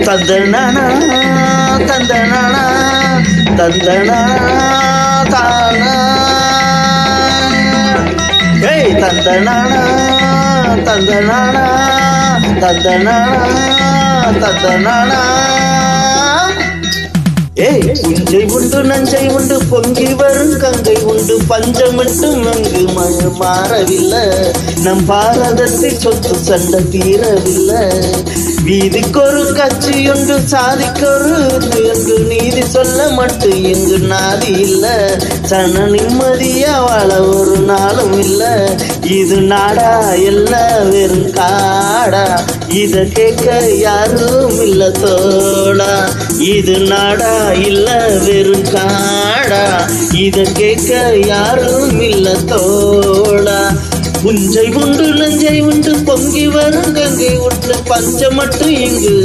தந்தனானா தந்தனானா தந்தனா தானா ஏய் தந்தனானா தந்தனானா தந்தனானா தந்தனானா ஏய் புஞ்சை உண்டு நஞ்சை உண்டு பொங்கி வரும் கங்கை உண்டு பஞ்சம் மட்டும் அங்கு மழை மாறவில்லை நம் பாரதத்தில் சொத்து சண்டை தீரவில்லை வீதிக்கொரு கட்சியுண்டு சாதிக்கொரு என்று நீதி சொல்ல மட்டும் இங்கு நாதி இல்லை சன நிம்மதியா வாழ ஒரு நாளும் இல்லை இது நாடா எல்லாம் வெறும் காடா இத கேட்க யாரும் இல்ல தோடா இது நாடா இல்ல வெறும் காடா இத கேட்க யாரும் இல்ல தோடா புஞ்சை உண்டு நஞ்சை உண்டு பொங்கி வரும் கங்கை உண்டு பஞ்சம் மட்டும் இங்கு